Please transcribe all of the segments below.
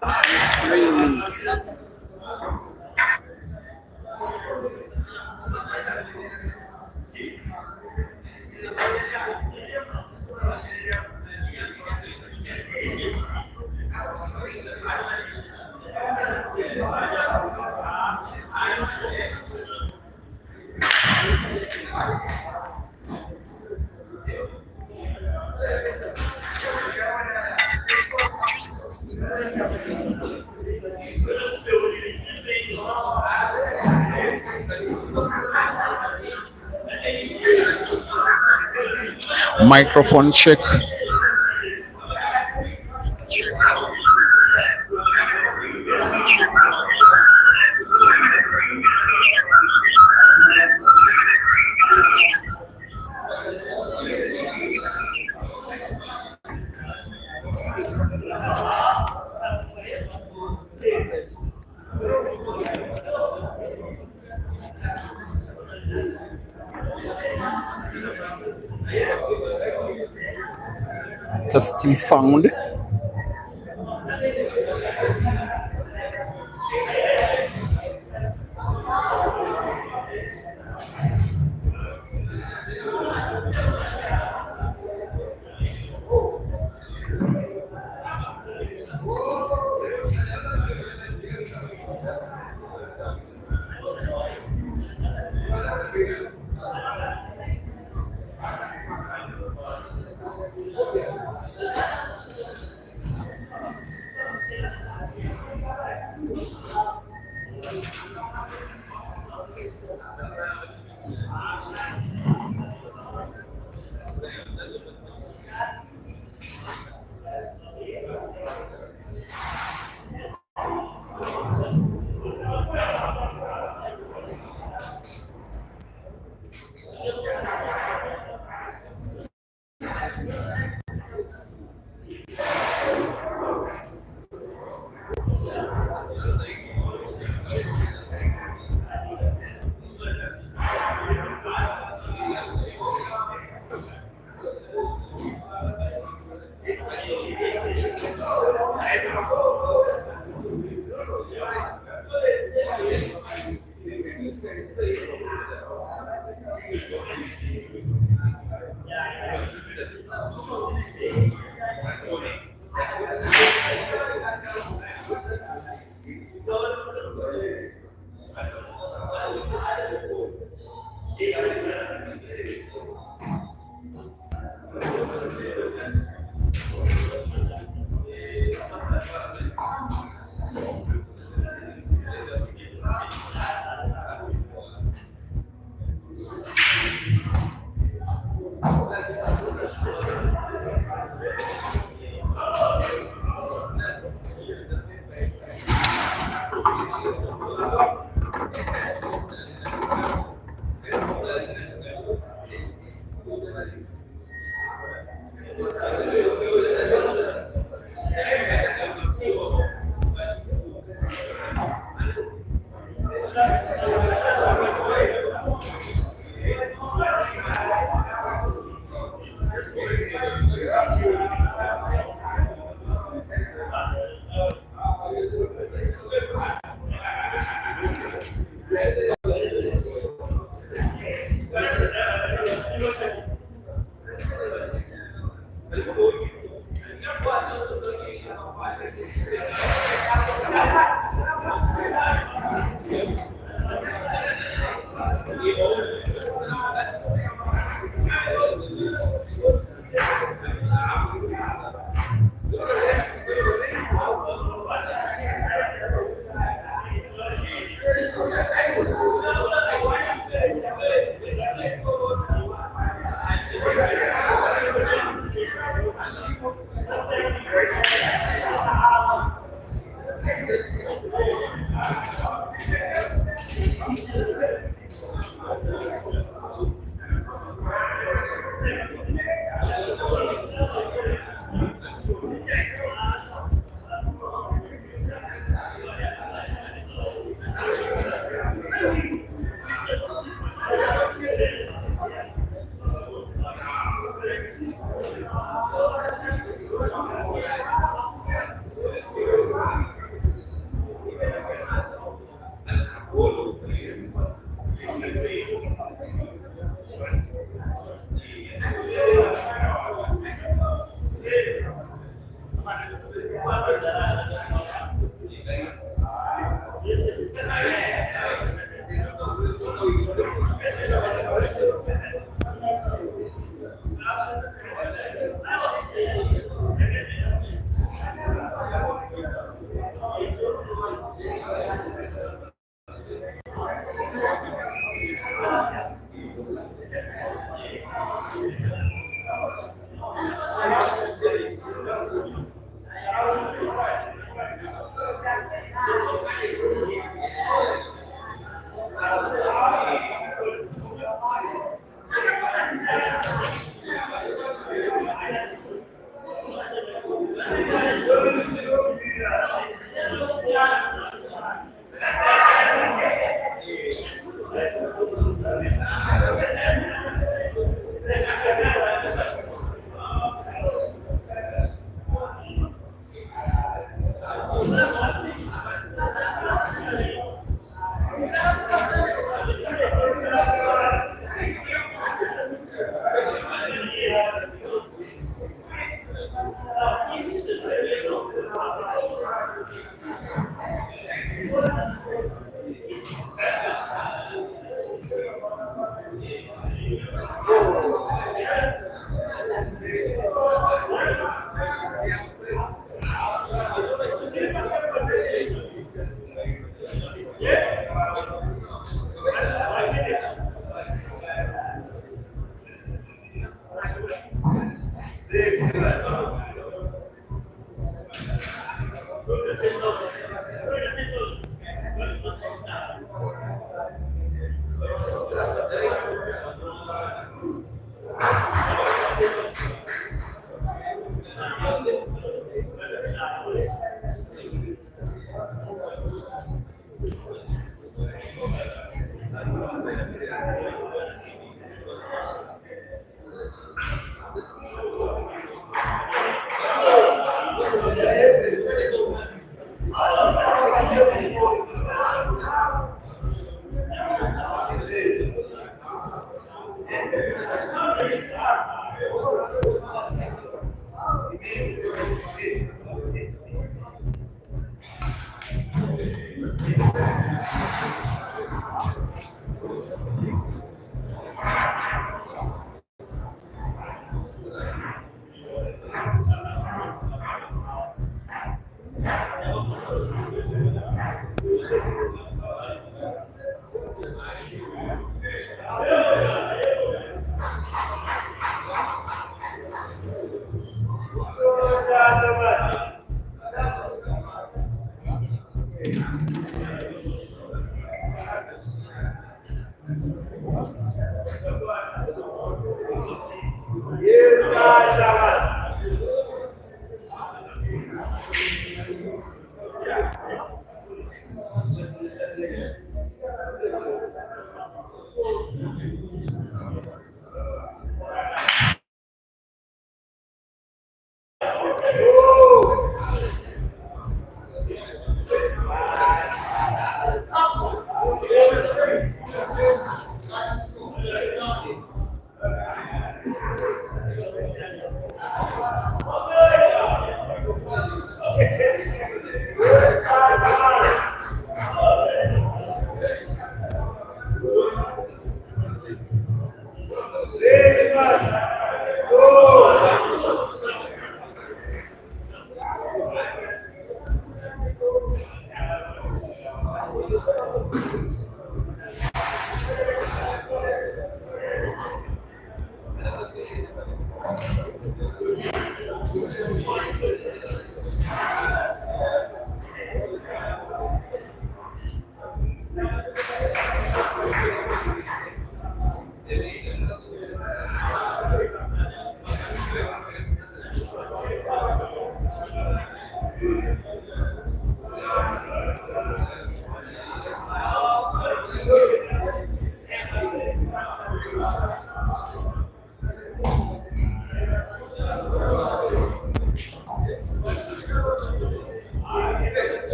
3 minutes. Microphone check. Testing sound.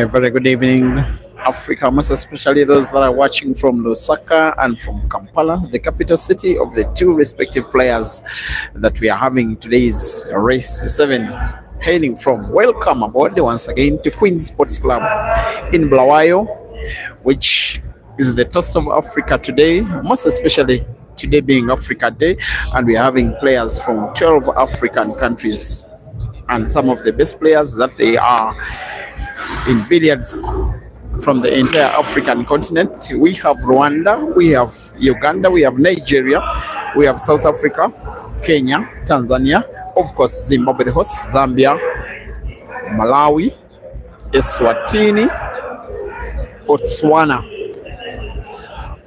A very good evening, Africa, most especially those that are watching from Lusaka and from Kampala, the capital city of the two respective players that we are having today's race to 7. Hailing from, welcome aboard once again to Queen Sports Club in Bulawayo, which is the toast of Africa today, most especially today being Africa Day, and we are having players from 12 African countries and some of the best players that they are in billiards from the entire African continent. We have Rwanda, we have Uganda, we have Nigeria, we have South Africa, Kenya, Tanzania, of course Zimbabwe the host, Zambia, Malawi, Eswatini, Botswana,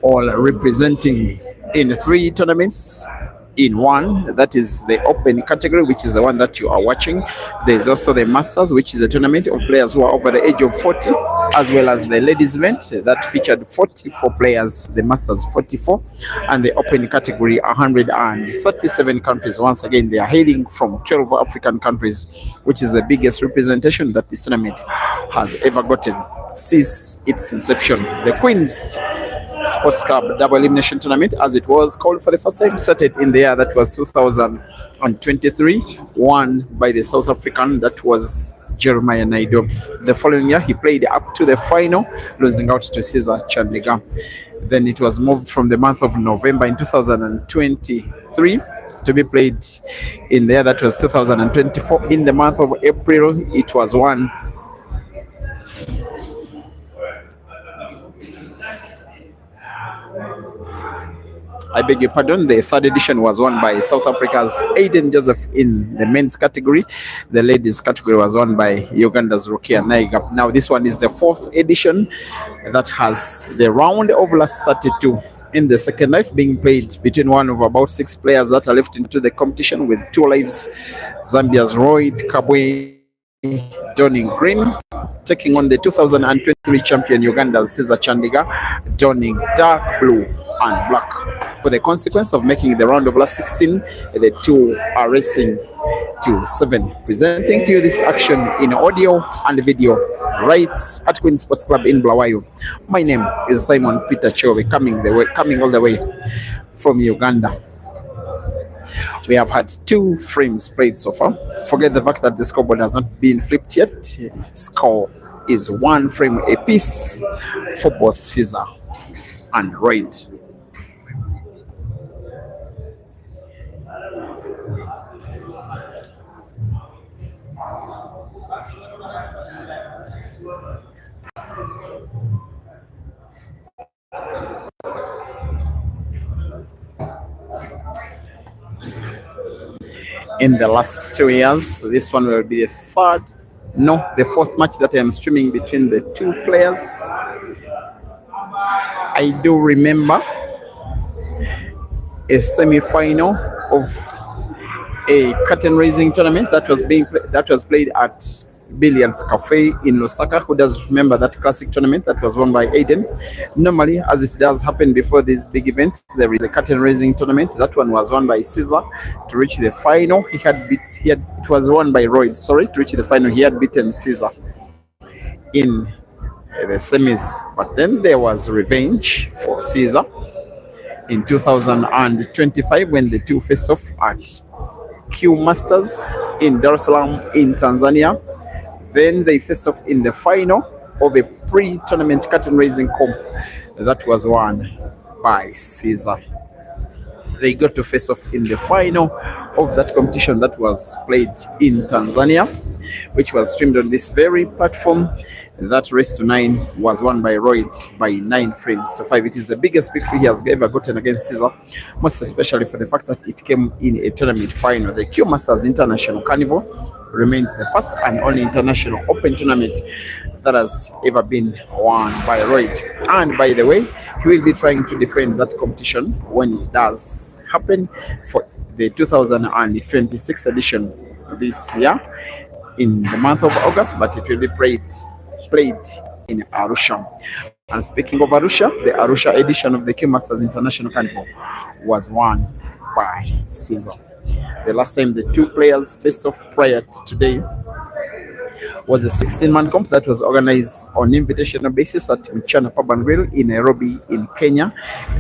all representing in 3 tournaments in one. That is the open category, which is the one that you are watching. There's also the Masters, which is a tournament of players who are over the age of 40, as well as the ladies event that featured 44 players, the Masters 44, and the open category 137 countries. Once again, they are hailing from 12 African countries, which is the biggest representation that this tournament has ever gotten since its inception. The Queen's Sports Club Double Elimination Tournament, as it was called for the first time, started in the year that was 2023, won by the South African, that was Jeremiah Naido. The following year, he played up to the final, losing out to Caesar Chandiga. Then it was moved from the month of November in 2023 to be played in the year that was 2024. In the month of April, it was won I beg your pardon. The third edition was won by South Africa's Aiden Joseph in the men's category. The ladies category was won by Uganda's Rukia Naiga. Now this one is the 4th edition that has the round of last 32 in the second life being played between one of about 6 players that are left into the competition with 2 lives. Zambia's Royd Kabwe donning green, taking on the 2023 champion Uganda's Caesar Chandiga, donning dark blue and black. For the consequence of making the round of last 16, the 2 are racing to 7. Presenting to you this action in audio and video right at Queen Sports Club in Bulawayo. My name is Simon Peter Chowe, coming all the way from Uganda. We have had 2 frames played so far. Forget the fact that the scoreboard has not been flipped yet. Score is 1 frame apiece for both Caesar and Royd. In the last 2 years, this one will be the 4th match that I am streaming between the 2 players. I do remember a semi-final of a curtain raising tournament that was played at Billiards Cafe in Lusaka. Who does remember that classic tournament that was won by Aiden? Normally, as it does happen before these big events, there is a curtain raising tournament. That one was won by Caesar to reach the final. It was won by Royd, sorry, to reach the final. He had beaten Caesar in the semis, but then there was revenge for Caesar in 2025 when the 2 faced off at Q Masters in Dar es Salaam in Tanzania. Then they faced off in the final of a pre-tournament curtain raising comp that was won by Caesar. They got to face off in the final of that competition that was played in Tanzania, which was streamed on this very platform. That race to 9 was won by Royd by 9 frames to 5. It is the biggest victory he has ever gotten against Caesar, most especially for the fact that it came in a tournament final. The Q Masters International Carnival remains the first and only international open tournament that has ever been won by Royd. And by the way, he will be trying to defend that competition when it does happen for the 2026 edition this year in the month of August, but it will be played in Arusha. And speaking of Arusha, the Arusha edition of the Q Masters International Carnival was won by Caesar. The last time the 2 players faced off prior to today was a 16-man comp that was organized on invitational basis at Mchana Pub and Grill in Nairobi in Kenya.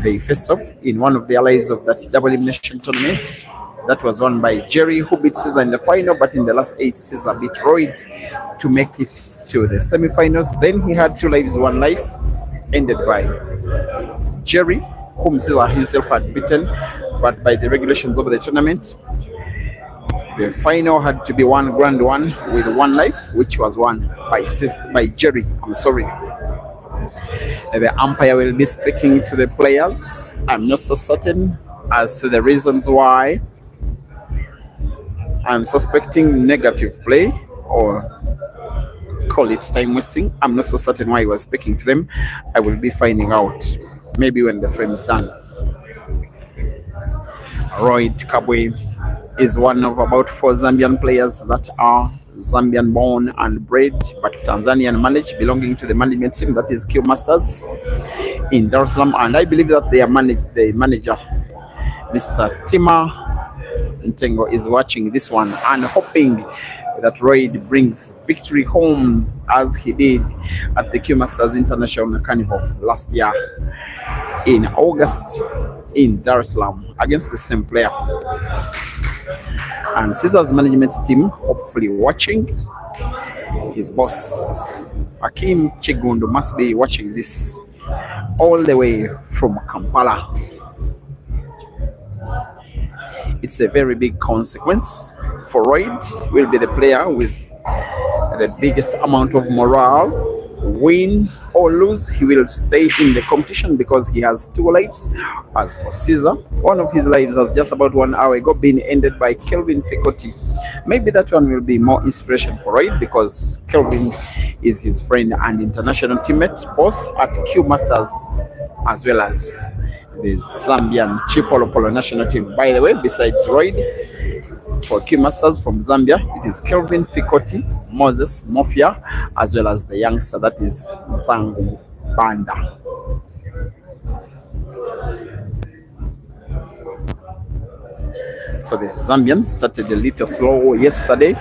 They faced off in one of their lives of that double elimination tournament. That was won by Jerry, who beat Caesar in the final, but in the last 8, Caesar beat Royd to make it to the semi-finals. Then he had 2 lives, 1 life, ended by Jerry, whom Caesar himself had beaten, but by the regulations of the tournament, the final had to be 1 grand 1 with 1 life, which was won by Jerry. I'm sorry. The umpire will be speaking to the players. I'm not so certain as to the reasons why. I'm suspecting negative play, or call it time wasting. I'm not so certain why he was speaking to them. I will be finding out maybe when the frame is done. Royd Kabwe is one of about 4 Zambian players that are Zambian born and bred but Tanzanian managed, belonging to the management team that is Q Masters in Dar es Salaam, and I believe that the manager Mr. Tima Ntengo is watching this one and hoping that Royd brings victory home as he did at the Q Masters International Carnival last year in August in Dar es Salaam against the same player. And Caesar's management team hopefully watching. His boss Hakim Chigundo must be watching this all the way from Kampala. It's a very big consequence for Royd. Will be the player with the biggest amount of morale. Win or lose, he will stay in the competition because he has 2 lives. As for Caesar, one of his lives has just about 1 hour ago been ended by Kelvin Fikoti. Maybe that one will be more inspiration for Royd because Kelvin is his friend and international teammate, both at Q Masters as well as the Zambian Chipolo Polo national team. By the way, besides Royd, for Q Masters from Zambia, it is Kelvin Fikoti, Moses Mofia, as well as the youngster that is Zangu Banda. So the Zambians started a little slow yesterday.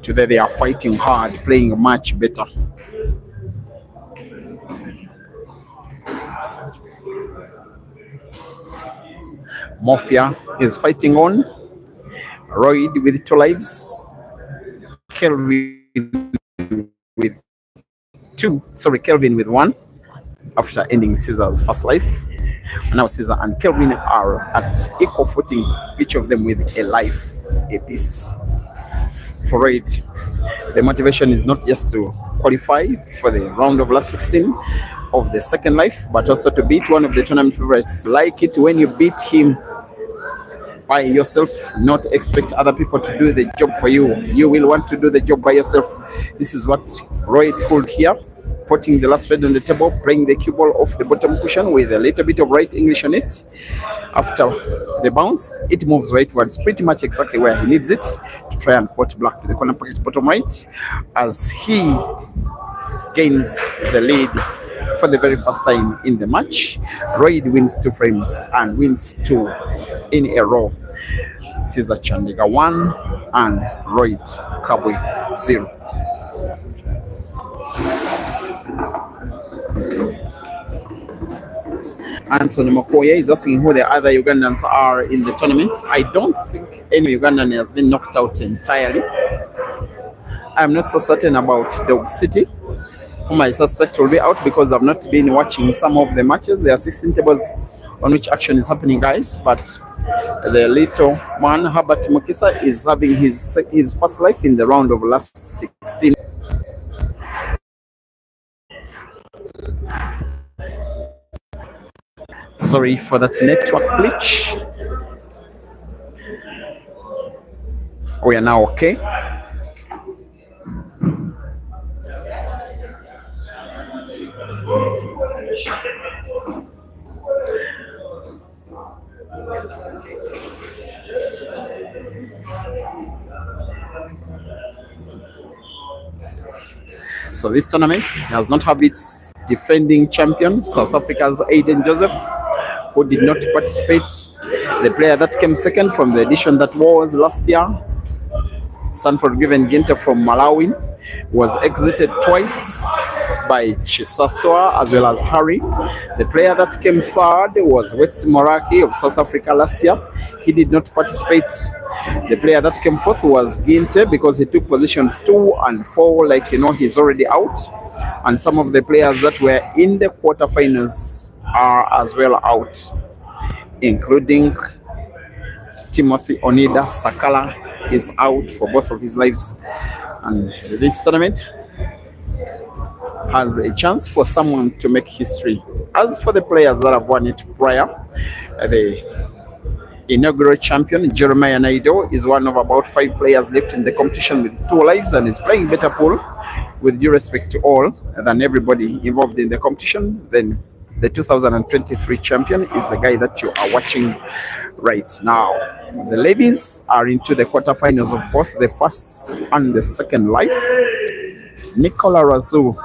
Today they are fighting hard, playing much better. Mafia is fighting on. Royd with 2 lives. Kelvin with 2. Sorry, Kelvin with 1 after ending Caesar's first life. Now Caesar and Kelvin are at equal footing, each of them with a life apiece. For Royd, the motivation is not just to qualify for the round of last 16 of the second life, but also to beat one of the tournament favorites. Like it when you beat him by yourself, not expect other people to do the job for you. You will want to do the job by yourself. This is what Royd pulled here, putting the last red on the table, playing the cue ball off the bottom cushion with a little bit of right English on it. After the bounce, it moves rightwards, pretty much exactly where he needs it, to try and put black to the corner pocket bottom right, as he gains the lead for the very first time in the match. Royd wins 2 frames and wins 2 in a row. Caesar Chandiga 1 and Royd Kabwe 0. Anthony Makoye is asking who the other Ugandans are in the tournament. I don't think any Ugandan has been knocked out entirely. I'm not so certain about Dog City, whom I suspect will be out because I've not been watching some of the matches. There are 16 tables on which action is happening, guys. But the little man, Herbert Mukisa, is having his first life in the round of last 16. Sorry for that network glitch. We are now okay. So this tournament does not have its defending champion, South Africa's Aiden Joseph, who did not participate. The player that came second from the edition that was last year Sanford Given Ginter from Malawi was exited twice by Chisaswa as well as Harry. The player that came third was Wetsi Moraki of South Africa last year. He did not participate. The player that came fourth was Ginte because he took positions 2 and 4, like you know, he's already out. And some of the players that were in the quarterfinals are as well out, including Timothy Onida Sakala is out for both of his lives. And this tournament has a chance for someone to make history. As for the players that have won it prior, the inaugural champion Jeremiah Naido is one of about 5 players left in the competition with 2 lives and is playing better pool, with due respect to all, than everybody involved in the competition. Then the 2023 champion is the guy that you are watching right now. The ladies are into the quarterfinals of both the first and the second life. Nicola Razu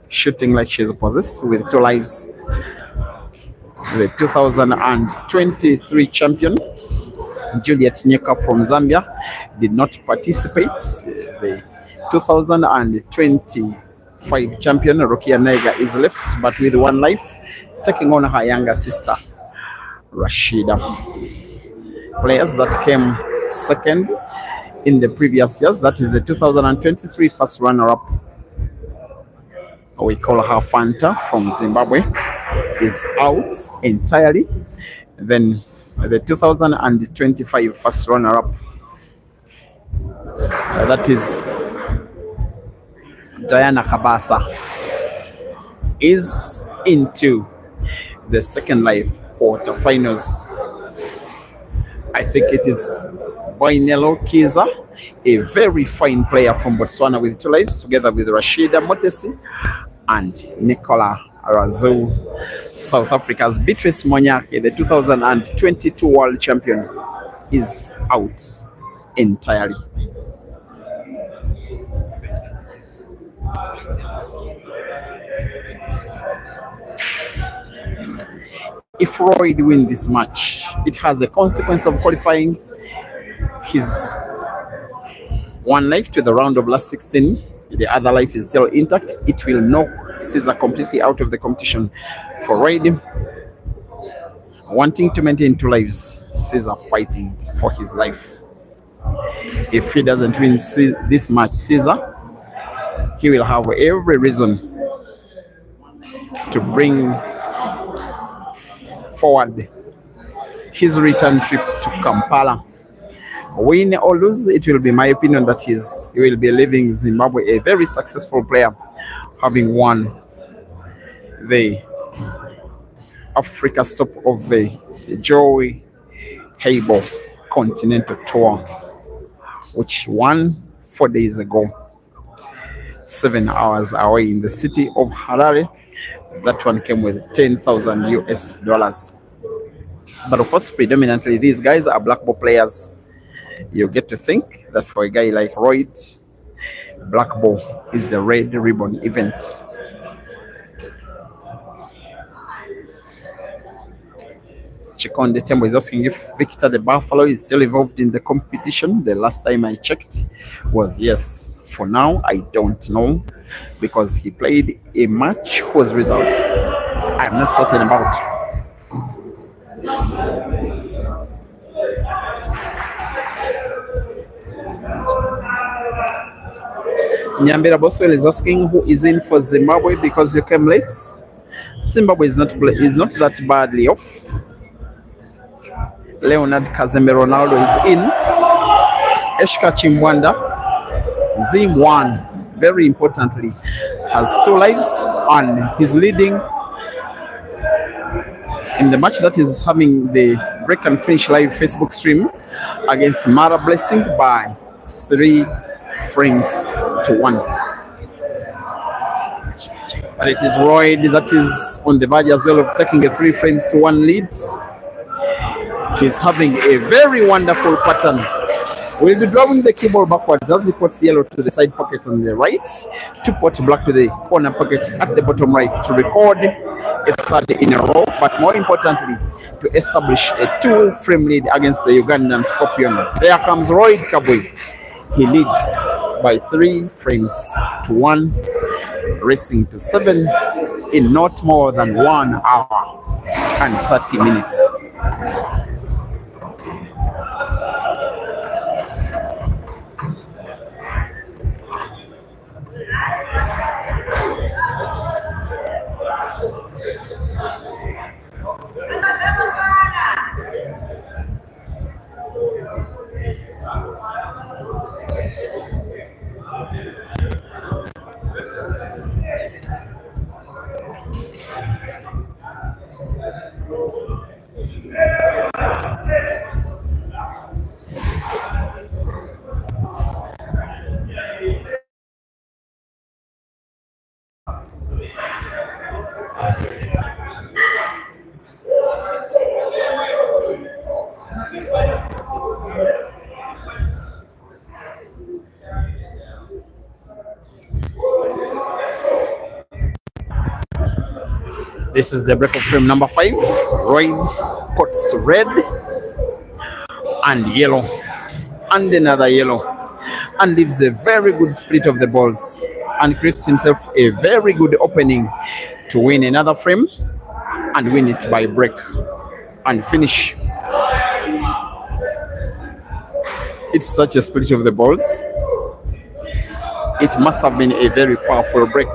shooting like she's possessed with 2 lives. The 2023 champion Juliet Nyeka from Zambia did not participate. The 2025 champion Rukia Nega is left but with 1 life, taking on her younger sister Rashida. Players that came second in the previous years, that is the 2023 first runner-up, we call her Fanta from Zimbabwe, is out entirely. Then the 2025 first runner-up, that is Diana Kabasa, is into the second life quarterfinals. I think it is Boinelo Kiza, a very fine player from Botswana with 2 lives, together with Rashida Motesi and Nicola Razu. South Africa's Beatrice Monyake, the 2022 world champion, is out entirely. If Royd wins this match, it has a consequence of qualifying his 1 life to the round of last 16. The other life is still intact. It will knock Caesar completely out of the competition. For Royd, wanting to maintain 2 lives, Caesar fighting for his life. If he doesn't win this match, Caesar, he will have every reason to bring forward his return trip to Kampala. Win or lose, it will be my opinion that he will be leaving Zimbabwe a very successful player, having won the Africa Stop of the Joey Hable Continental Tour, which won 4 days ago, 7 hours away in the city of Harare. That one came with $10,000 US. But of course, predominantly these guys are black ball players. You get to think that for a guy like Royd, black ball is the red ribbon event. Chikonde Tembo is asking if Victor the Buffalo is still involved in the competition. The last time I checked was yes. For now, I don't know, because he played a match whose results I'm not certain about. Nyambira Bothwell is asking who is in for Zimbabwe because you came late. Zimbabwe is not that badly off. Leonard Kazembe Ronaldo is in. Eshka Chimbwanda, Zim1, very importantly, has 2 lives and he's leading in the match that is having the Break and Finish live Facebook stream against Mara Blessing by 3 frames to 1. But it is Royd that is on the verge as well of taking a 3 frames to 1 lead. He's having a very wonderful pattern. We'll be drawing the cue ball backwards as he puts yellow to the side pocket on the right, to put black to the corner pocket at the bottom right to record a 3rd in a row, but more importantly, to establish a 2-frame lead against the Ugandan Scorpion. There comes Royd Kabwe. He leads by 3 frames to 1, racing to 7 in not more than 1 hour and 30 minutes. This is the break of frame number 5. Royd puts red and yellow and another yellow and leaves a very good split of the balls and creates himself a very good opening to win another frame and win it by break and finish. It's such a split of the balls. It must have been a very powerful break.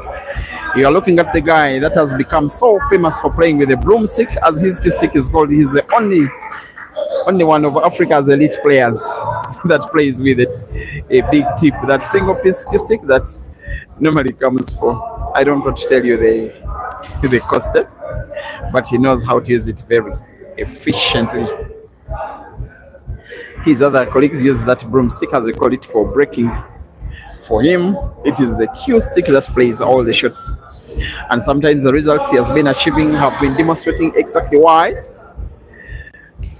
You are looking at the guy that has become so famous for playing with a broomstick, as his cue stick is called. He's the only one of Africa's elite players that plays with it. A big tip, that single piece cue stick that normally comes for, I don't want to tell you the cost, but he knows how to use it very efficiently. His other colleagues use that broomstick, as we call it, for breaking. For him, it is the cue stick that plays all the shots. And sometimes the results he has been achieving have been demonstrating exactly why.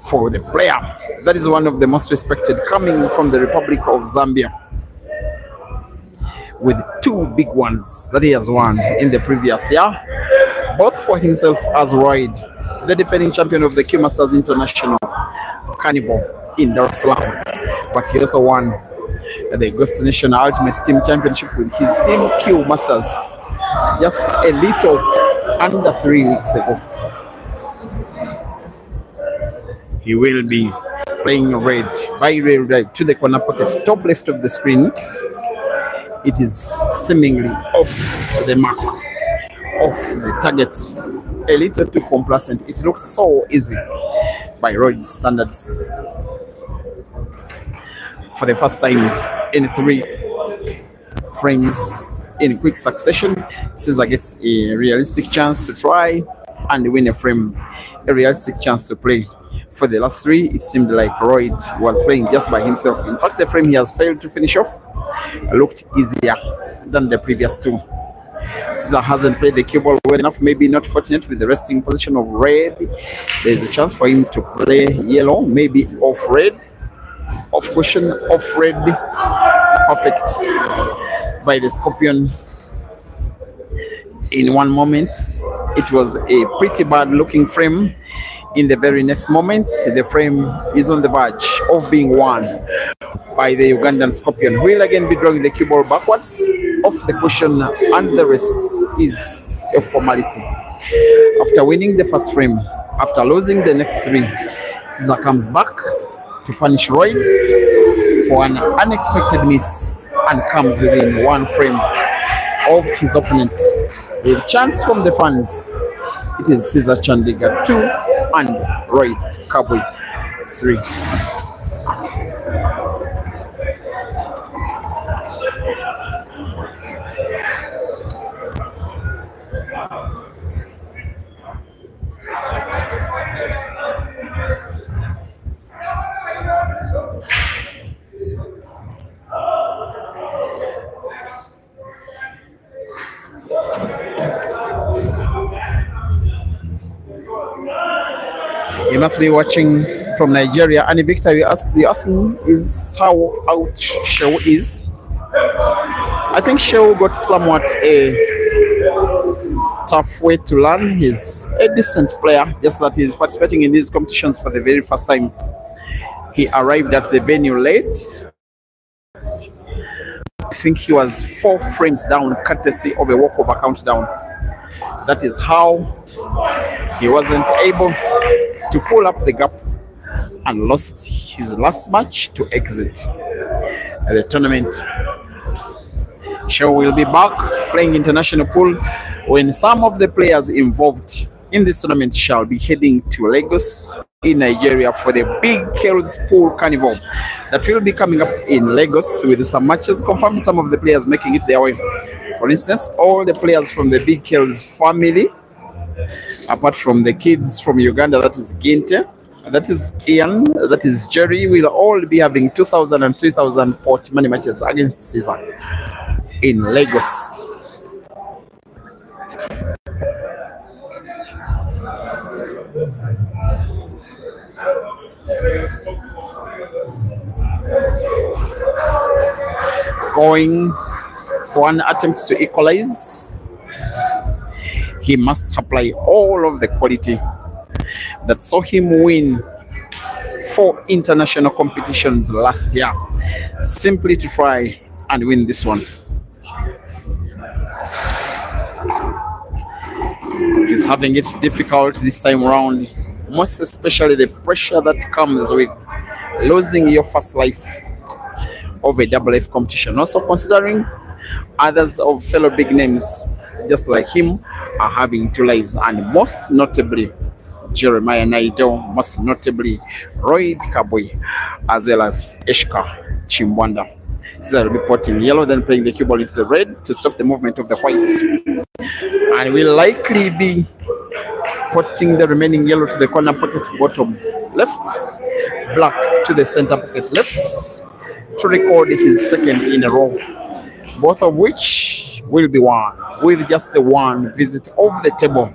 For the player, that is one of the most respected, coming from the Republic of Zambia, with 2 big ones that he has won in the previous year, both for himself as Royd, the defending champion of the Q Masters International Carnival in Dar es Salaam. But he also won the Ghost Nation Ultimate Team Championship with his team Q Masters just a little under 3 weeks ago. He will be playing red by rail drive to the corner pocket, top left of the screen. It is seemingly off the mark, off the target, a little too complacent. It looks so easy by Royd standards. For the first time in 3 frames in quick succession, Caesar gets a realistic chance to try and win a frame, a realistic chance to play. For the last 3, it seemed like Royd was playing just by himself. In fact, the frame he has failed to finish off looked easier than the previous 2. Caesar hasn't played the cue ball well enough, maybe not fortunate with the resting position of red. There's a chance for him to play yellow, maybe off red, off cushion, off red. Perfect by the Scorpion. In one moment, it was a pretty bad looking frame. In the very next moment, the frame is on the verge of being won by the Ugandan Scorpion, who will again be drawing the cue ball backwards off the cushion, and the rest is a formality. After winning the first frame, after losing the next 3, Caesar comes back to punish Royd for an unexpected miss and comes within 1 frame of his opponent. With chants from the fans, it is Caesar Chandiga 2 and Royd Kabwe 3. You must be watching from Nigeria. And Victor, you asking is how out Shehu is. I think Shehu got somewhat a tough way to learn. He's a decent player, just that he's participating in these competitions for the very first time. He arrived at the venue late, think he was 4 frames down, courtesy of a walkover countdown. That is how he wasn't able to pull up the gap and lost his last match to exit the tournament. Show will be back playing international pool when some of the players involved in this tournament shall be heading to Lagos in Nigeria for the Big Kel's Pool Carnival that will be coming up in Lagos, with some matches confirmed, some of the players making it their way. For instance, all the players from the Big Kel's family, apart from the kids from Uganda, that is Ginte, that is Ian, that is Jerry, will all be having 2,000 and 3,000 pot money matches against Caesar in Lagos. Going for an attempt to equalize, he must apply all of the quality that saw him win 4 international competitions last year, simply to try and win this one. He's having it difficult this time around, most especially the pressure that comes with losing your first life of a double F competition. Also considering others of fellow big names just like him are having 2 lives, and most notably Jeremiah Naido, most notably Roy Kabwe, as well as Eshka Chimbwanda. Caesar will be potting yellow, then playing the cue ball into the red to stop the movement of the white, and will likely be potting the remaining yellow to the corner pocket bottom left, black to the center pocket left, to record his second in a row, both of which will be won with just the 1 visit of the table.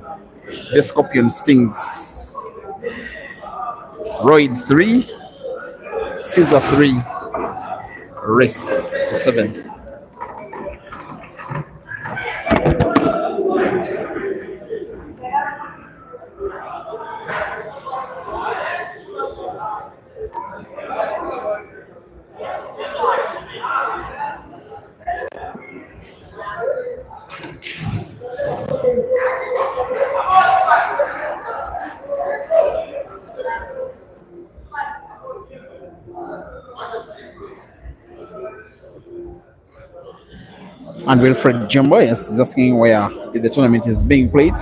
The Scorpion stings. Royd 3, Caesar 3, rest to 7. And Wilfred Jumbo is asking where the tournament is being played.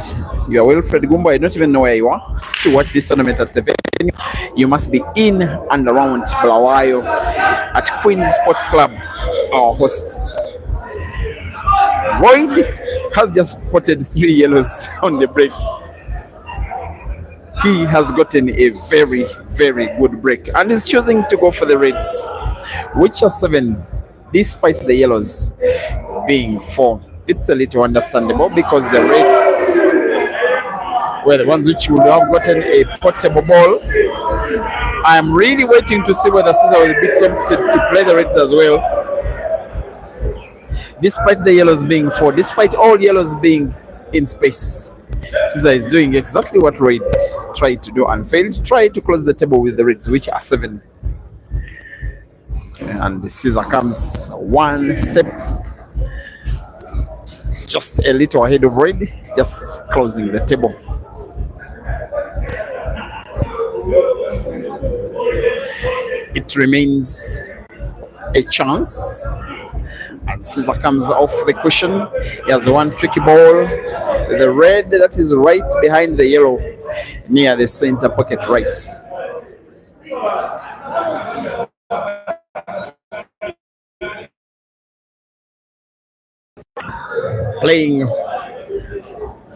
You are Wilfred Gumbo. I don't even know where you are to watch this tournament at the venue. You must be in and around Bulawayo at Queen's Sports Club, our host. Boyd has just spotted 3 yellows on the break. He has gotten a very, very good break and is choosing to go for the reds, which are 7, despite the yellows being 4. It's a little understandable because the reds were the ones which would have gotten a portable ball. I am really waiting to see whether Caesar will be tempted to play the reds as well. Despite the yellows being 4, despite all yellows being in space, Caesar is doing exactly what Red tried to do and failed. Tried to close the table with the reds, which are 7. And Caesar comes 1 step just a little ahead of Red, just closing the table. It remains a chance, and Caesar comes off the cushion. He has 1 tricky ball, the red that is right behind the yellow, near the center pocket right. Playing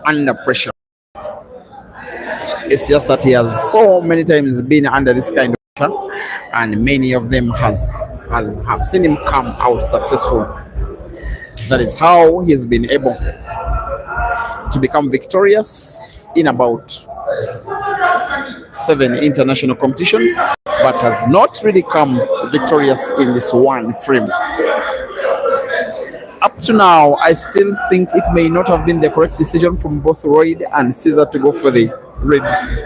under pressure. It's just that he has so many times been under this kind of pressure, and many of them have seen him come out successful. That is how he's been able to become victorious in about 7 international competitions, but has not really come victorious in this 1 frame. Up to now, I still think it may not have been the correct decision from both Royd and Caesar to go for the reds.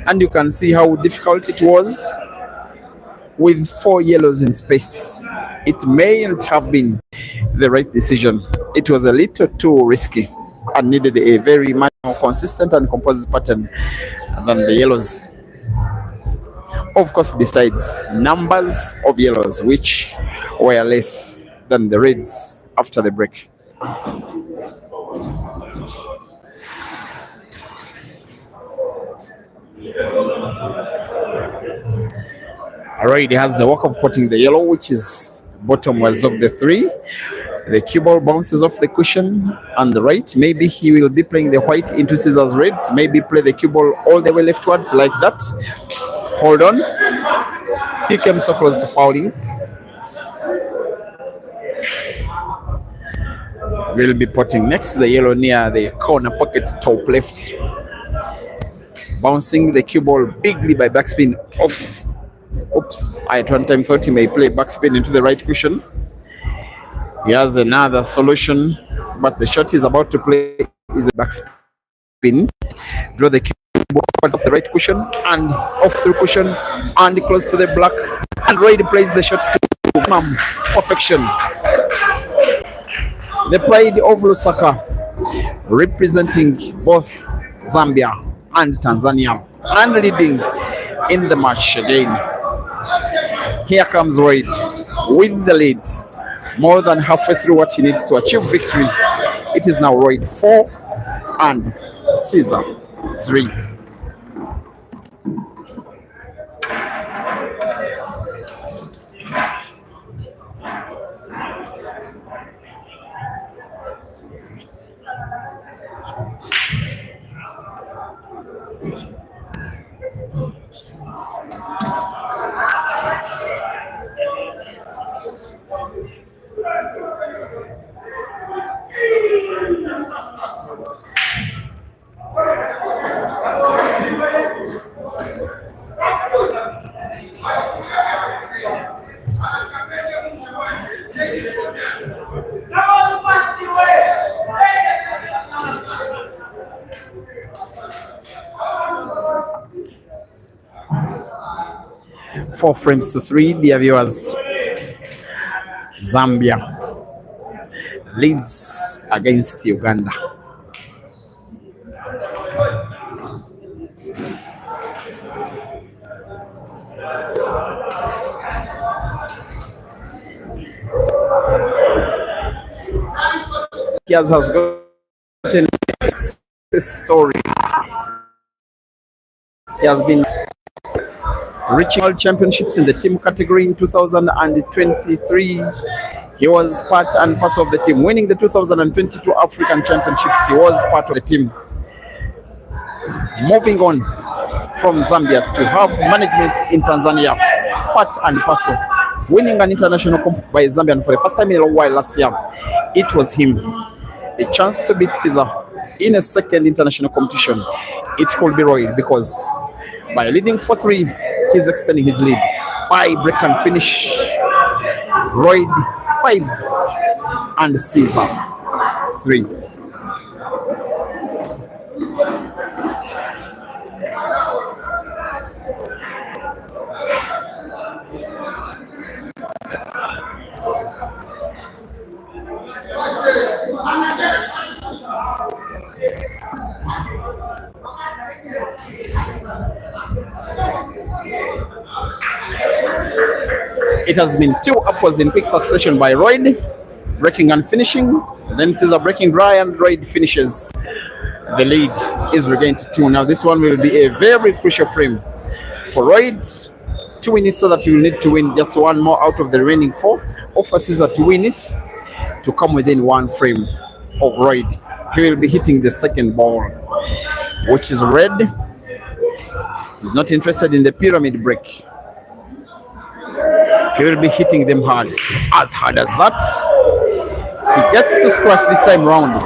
And you can see how difficult it was with 4 yellows in space. It may not have been the right decision. It was a little too risky and needed a very much more consistent and composite pattern than the yellows. Of course, besides numbers of yellows, which were less than the reds after the break. Alright, he has the work of putting the yellow, which is bottom was of the 3. The cue ball bounces off the cushion on the right. Maybe he will be playing the white into scissors reds. Maybe play the cue ball all the way leftwards like that. Hold on. He came so close to fouling. We'll be putting next the yellow near the corner pocket top left. Bouncing the cue ball bigly by backspin off. Oops, I at one time thought he may play backspin into the right cushion. He has another solution, but the shot he's about to play is a backspin. Draw the cue ball off the right cushion and off through cushions and close to the black. And Royd plays the shot to perfection. The pride of Lusaka, representing both Zambia and Tanzania, and leading in the match again. Here comes Royd with the lead, more than halfway through what he needs to achieve victory. It is now Royd 4 and Caesar 3. Four frames to 3, dear viewers. Zambia leads against Uganda. Kiaz has gotten a story. He has been reaching world championships in the team category in 2023. He was part and parcel of the team. Winning the 2022 African Championships, he was part of the team. Moving on from Zambia to have management in Tanzania, part and parcel. Winning an international comp by Zambian for the first time in a long while last year. It was him. A chance to beat Caesar in a second international competition. It could be Royd, because by leading 4-3, he's extending his lead. By break and finish, Royd 5 and Caesar 3. It has been 2 upwards in quick succession by Royd, breaking and finishing. Then Caesar breaking dry and Royd finishes. The lead is regained to 2. Now this one will be a very crucial frame for Royd to win it, so that he will need to win just 1 more out of the remaining 4. Or for Caesar to win it to come within 1 frame of Royd. He will be hitting the second ball, which is red. He's not interested in the pyramid break. He will be hitting them hard as that. He gets to scratch this time round.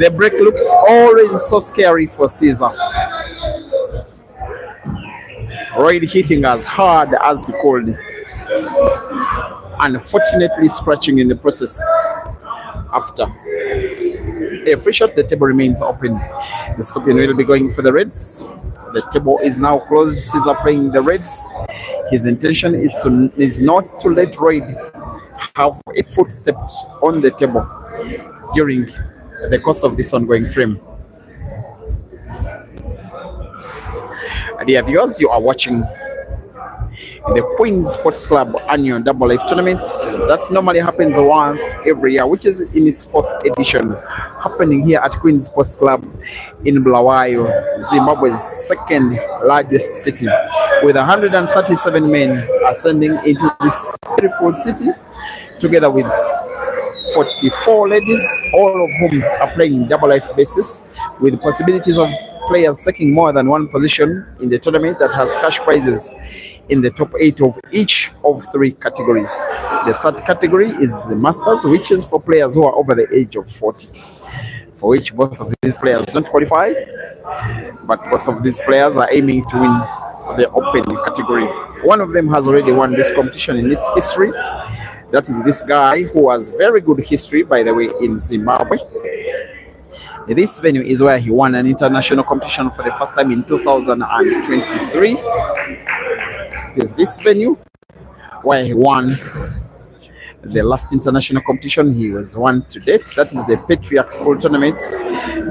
The break looked always so scary for Caesar. Royd hitting as hard as he could. Unfortunately scratching in the process. After a free shot, the table remains open. The Scorpion will be going for the reds. The table is now closed. Caesar playing the reds. His intention is not to let red have a footstep on the table during the course of this ongoing frame. Dear viewers, you are watching the Queen's Sports Club annual Double Life tournament that normally happens once every year, which is in its 4th edition, happening here at Queen's Sports Club in Bulawayo, Zimbabwe's 2nd largest city, with 137 men ascending into this beautiful city, together with 44 ladies, all of whom are playing double life basis, with possibilities of players taking more than one position in the tournament that has cash prizes in the top 8 of each of 3 categories. The 3rd category is the Masters, which is for players who are over the age of 40, for which both of these players don't qualify, but both of these players are aiming to win the Open category. One of them has already won this competition in its history. That is this guy who has very good history, by the way, in Zimbabwe. This venue is where he won an international competition for the first time in 2023. It is this venue where he won the last international competition he was won to date. That is the Patriarchs Pool tournament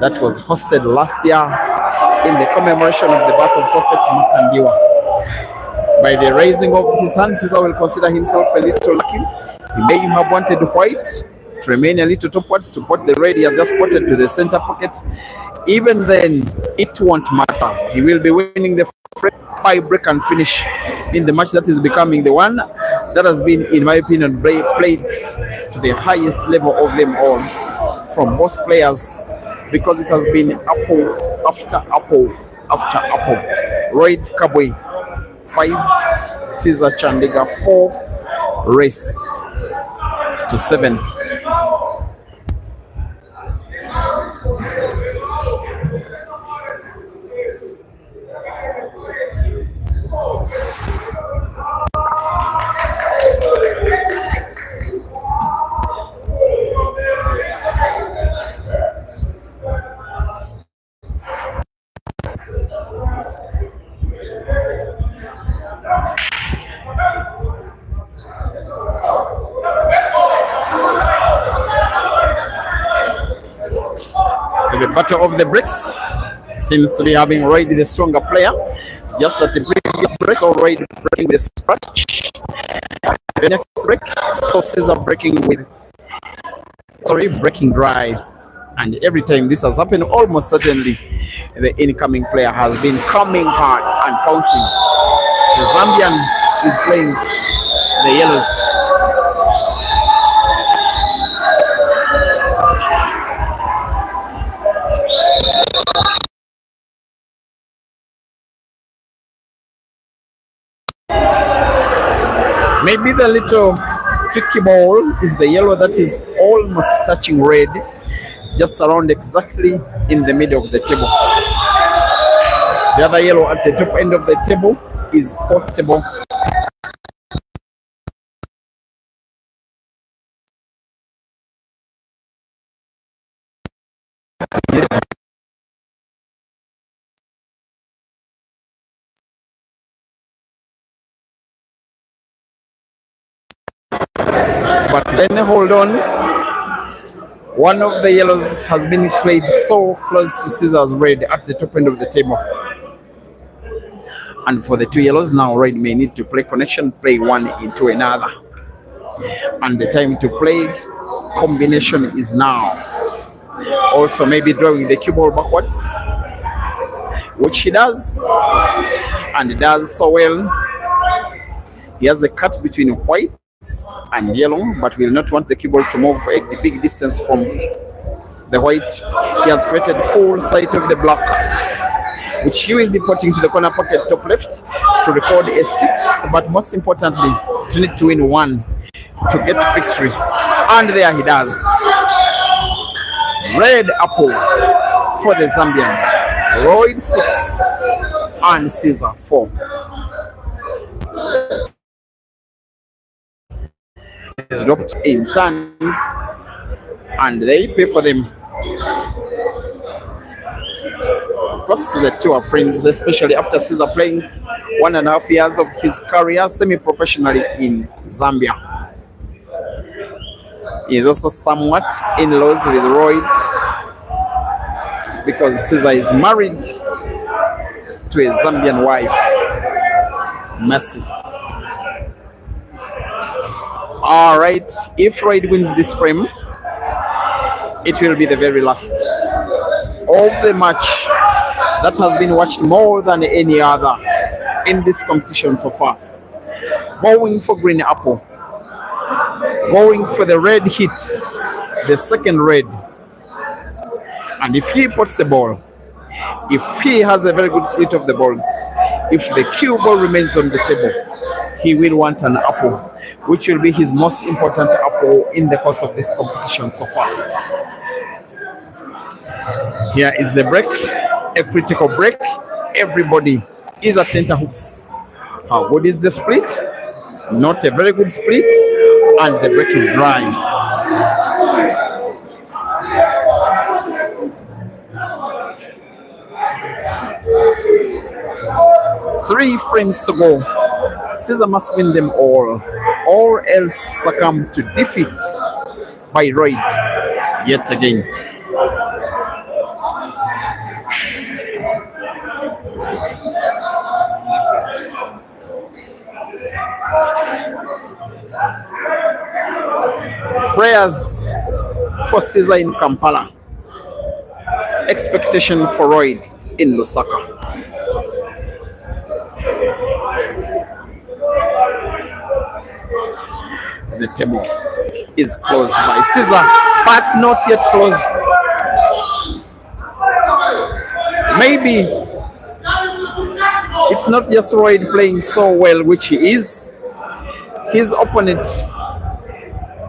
that was hosted last year in the commemoration of the birth of Prophet Makandiwa. By the raising of his hand, Caesar will consider himself a little lucky. He may have wanted white to remain a little topwards, to put the red he has just potted to the center pocket. Even then, it won't matter. He will be winning the by break and finish in the match that is becoming the one that has been, in my opinion, played to the highest level of them all from both players, because it has been apple after apple after apple. Red Kabwe 5, Caesar Chandiga 4, race to 7. The battle of the bricks seems to be having Red the stronger player, just that the previous breaks already breaking with a scratch. The next break, so Caesar breaking dry, and every time this has happened, almost certainly the incoming player has been coming hard and pouncing. The Zambian is playing the yellows. Maybe the little tricky ball is the yellow that is almost touching red, just around exactly in the middle of the table. The other yellow at the top end of the table is portable. But then hold on, one of the yellows has been played so close to Caesar's red at the top end of the table. And for the 2 yellows, now red may need to play connection, play one into another. And the time to play combination is now. Also maybe drawing the cue ball backwards, which he does, and does so well. He has a cut between white and yellow, but will not want the cue ball to move a big distance from the white. He has created full sight of the black, which he will be putting to the corner pocket top left to record a 6, but most importantly to need to win 1 to get victory. And there he does. Red apple for the Zambian. Lloyd 6 and Caesar 4. Is dropped in turns and they pay for them. course, the two are friends, especially after Caesar playing 1.5 years of his career semi-professionally in Zambia. He is also somewhat in laws with Royd because Caesar is married to a Zambian wife, Mercy. All right, if Royd wins this frame, it will be the very last of the match that has been watched more than any other in this competition so far. Going for green apple, going for the red hit, the second red. And if he puts the ball, if he has a very good split of the balls, if the cue ball remains on the table, he will want an apple, which will be his most important apple in the course of this competition so far. Here is the break, a critical break. Everybody is at tenterhooks. How good is the split? Not a very good split, and the break is dry. Three frames to go. Caesar must win them all, or else succumb to defeat by Royd yet again. Prayers for Caesar in Kampala. Expectation for Royd in Lusaka. The table is closed by Caesar, but not yet closed. Maybe it's not just Royd playing so well, which he is. His opponent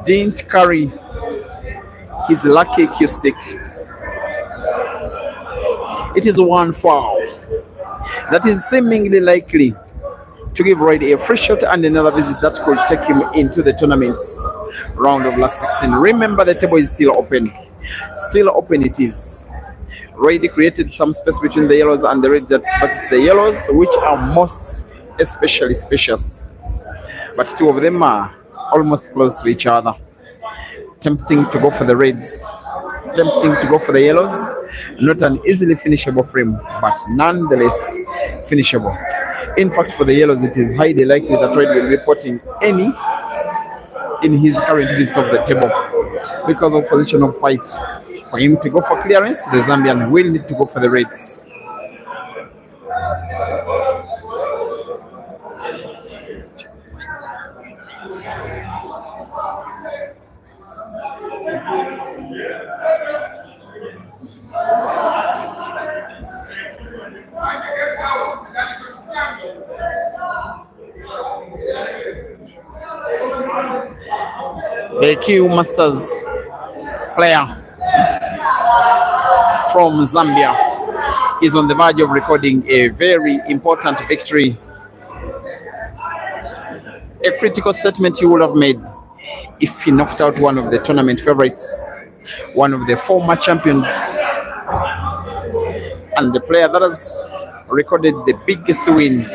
didn't carry his lucky cue stick. It is one foul that is seemingly likely to give Royd a free shot and another visit that could take him into the tournament's round of last 16. Remember, the table is still open. Still open it is. Royd created some space between the yellows and the reds, but it's the yellows which are most especially spacious. But two of them are almost close to each other. Tempting to go for the reds, tempting to go for the yellows. Not an easily finishable frame, but nonetheless finishable. In fact, for the yellows, it is highly likely that Royd will be putting any in his current visit of the table because of position of white. For him to go for clearance, the Zambian will need to go for the reds. The Q Masters player from Zambia is on the verge of recording a very important victory. A critical statement he would have made if he knocked out one of the tournament favorites, one of the former champions, and the player that has recorded the biggest win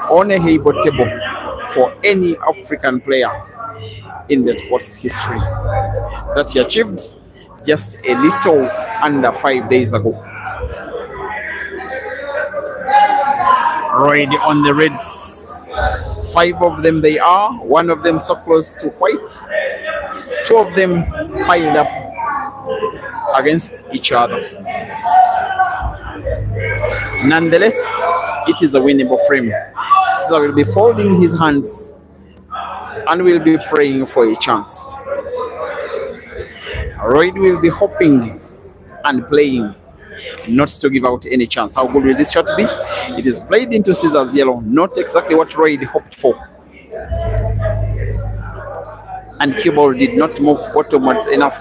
on a Heibo table for any African player in the sports history that he achieved just a little under 5 days ago. Royd on the reds. 5 of them they are, one of them so close to white, 2 of them piled up against each other. Nonetheless, it is a winnable frame. Caesar will be folding his hands and will be praying for a chance. Royd will be hoping and playing not to give out any chance. How good will this shot be? It is played into Caesar's yellow, not exactly what Royd hoped for. And cue ball did not move bottomwards enough.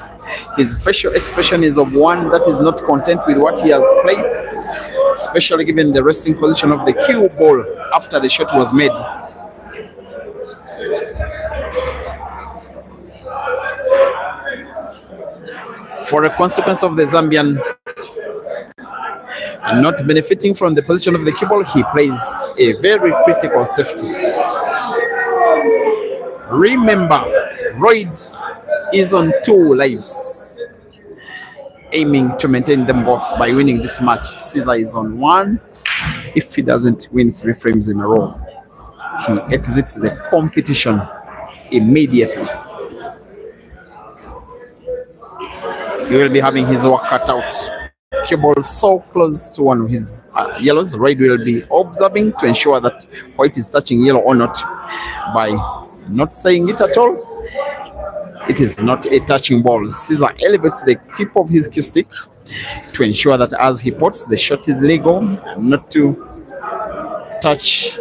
His facial expression is of one that is not content with what he has played, especially given the resting position of the cue ball after the shot was made. For a consequence of the Zambian and not benefiting from the position of the cue ball, he plays a very critical safety. Remember, Royd is on 2 lives, aiming to maintain them both by winning this match. Caesar is on 1. If he doesn't win 3 frames in a row, he exits the competition immediately. He will be having his work cut out. Cue ball so close to one of his yellows. Royd will be observing to ensure that white is touching yellow or not. By not saying it at all, it is not a touching ball. Caesar elevates the tip of his cue stick to ensure that as he pots, the shot is legal, not to touch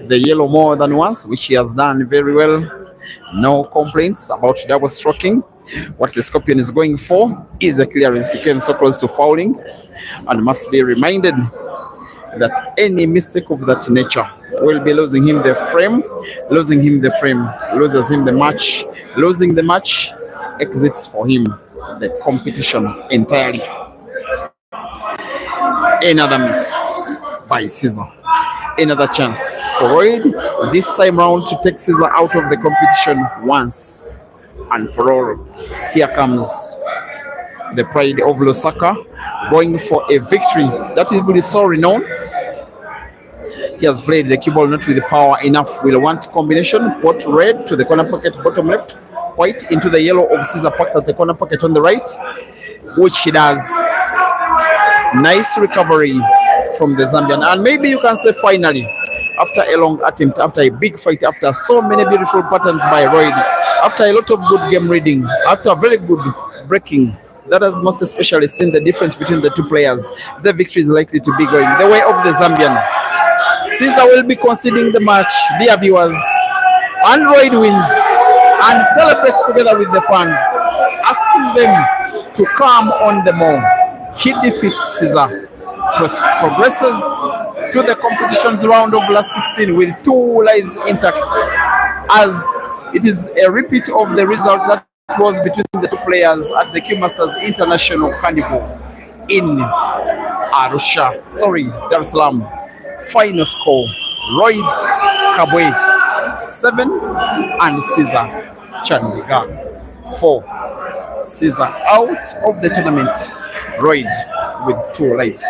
the yellow more than once, which he has done very well. No complaints about double stroking. What the Scorpion is going for is a clearance. He came so close to fouling and must be reminded that any mistake of that nature will be losing him the frame. Losing him the frame loses him the match. Losing the match exits for him the competition entirely. Another miss by Caesar. Another chance for Royd, this time round to take Caesar out of the competition once and for all. Here comes the pride of Lusaka, going for a victory that is so renowned. He has played the cue ball not with the power enough. Will want combination, pot red to the corner pocket, bottom left, white into the yellow of Caesar packed at the corner pocket on the right, which he does. Nice recovery from the Zambian, and maybe you can say finally, after a long attempt, after a big fight, after so many beautiful patterns by Royd, after a lot of good game reading, after very good breaking, that has most especially seen the difference between the 2 players, the victory is likely to be going the way of the Zambian. Caesar will be conceding the match, dear viewers, and Royd wins and celebrates together with the fans, asking them to come on the more. He defeats Caesar, progresses to the competition's round of last 16 with 2 lives intact, as it is a repeat of the result that was between the 2 players at the Q Masters International Carnival in Dar es Salaam. Final score, Royd Kabwe 7 and Caesar Chandiga 4. Caesar out of the tournament, Royd with 2 lives.